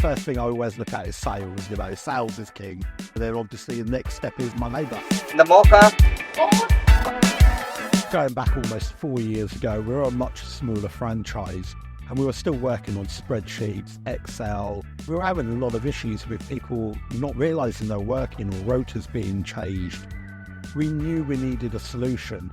first thing I always look at is sales. You know, sales is king. And then obviously the next step is my neighbour. The mocha. Going back almost 4 years ago, we were a much smaller franchise and we were still working on spreadsheets, Excel. We were having a lot of issues with people not realising they're working or rotas being changed. We knew we needed a solution.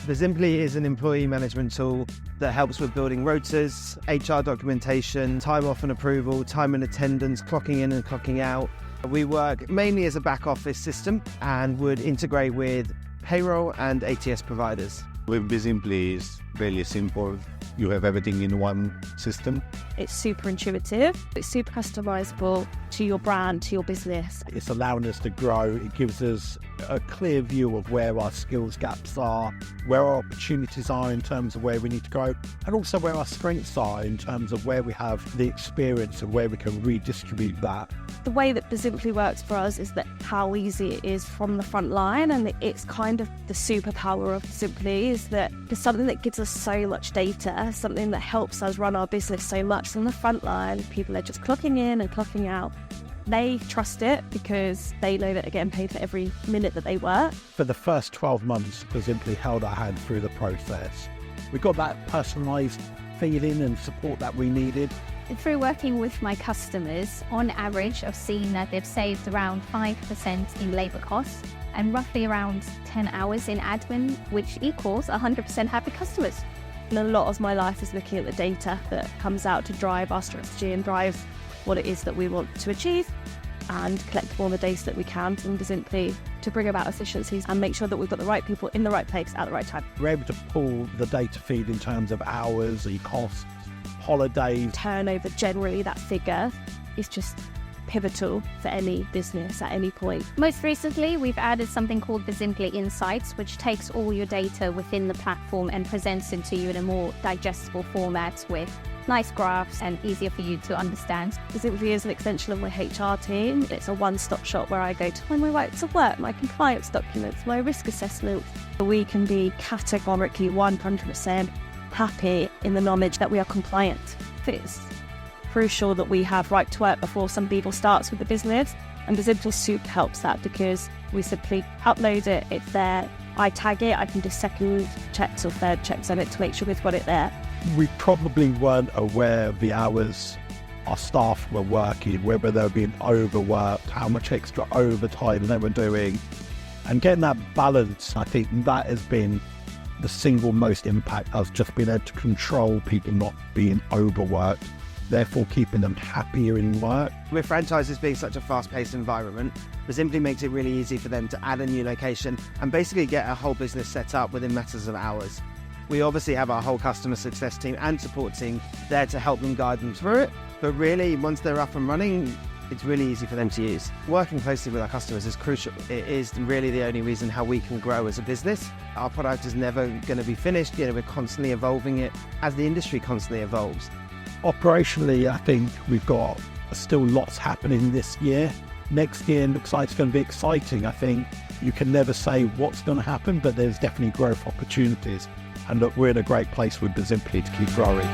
Bizimply is an employee management tool that helps with building rotas, HR documentation, time off and approval, time and attendance, clocking in and clocking out. We work mainly as a back office system and would integrate with payroll and ATS providers. With Bizimply, it's really simple. You have everything in one system. It's super intuitive, it's super customizable to your brand, to your business. It's allowing us to grow. It gives us a clear view of where our skills gaps are, where our opportunities are in terms of where we need to grow, and also where our strengths are in terms of where we have the experience and where we can redistribute that. The way that Bizimply works for us is that how easy it is from the front line, and it's kind of the superpower of Bizimply is that it's something that gives us so much data, something that helps us run our business so much from the front line. People are just clocking in and clocking out. They trust it because they know that they're getting paid for every minute that they work. For the first 12 months, Bizimply held our hand through the process. We got that personalised feeling and support that we needed. Through working with my customers, on average, I've seen that they've saved around 5% in labour costs and roughly around 10 hours in admin, which equals 100% happy customers. And a lot of my life is looking at the data that comes out to drive our strategy and drive what it is that we want to achieve, and collect all the data that we can from Bizimply to bring about efficiencies and make sure that we've got the right people in the right place at the right time. We're able to pull the data feed in terms of hours, costs, holidays. Turnover, generally that figure is just pivotal for any business at any point. Most recently, we've added something called Bizimply Insights, which takes all your data within the platform and presents it to you in a more digestible format with nice graphs and easier for you to understand. Bizimply is an extension of my HR team. It's a one-stop shop where I go to find my right to work, my compliance documents, my risk assessment. We can be categorically 100% happy in the knowledge that we are compliant. It's crucial that we have right to work before somebody starts with the business, and Bizimply Soup helps that because we simply upload it, it's there, I tag it, I can do second checks or third checks on it to make sure we've got it there. We probably weren't aware of the hours our staff were working, whether they were being overworked, how much extra overtime they were doing, and getting that balance. I think that has been the single most impact, us just being able to control people not being overworked, therefore keeping them happier in work. With franchises being such a fast-paced environment, Bizimply makes it really easy for them to add a new location and basically get a whole business set up within matters of hours. We obviously have our whole customer success team and support team there to help them guide them through it, but really once they're up and running, it's really easy for them to use. Working closely with our customers is crucial. It is really the only reason how we can grow as a business. Our product is never going to be finished. We're constantly evolving it as the industry constantly evolves. Operationally, I think we've got still lots happening this year. Next year looks like it's going to be exciting. I think you can never say what's going to happen, but there's definitely growth opportunities. And look, we're in a great place with Bizimply to keep growing.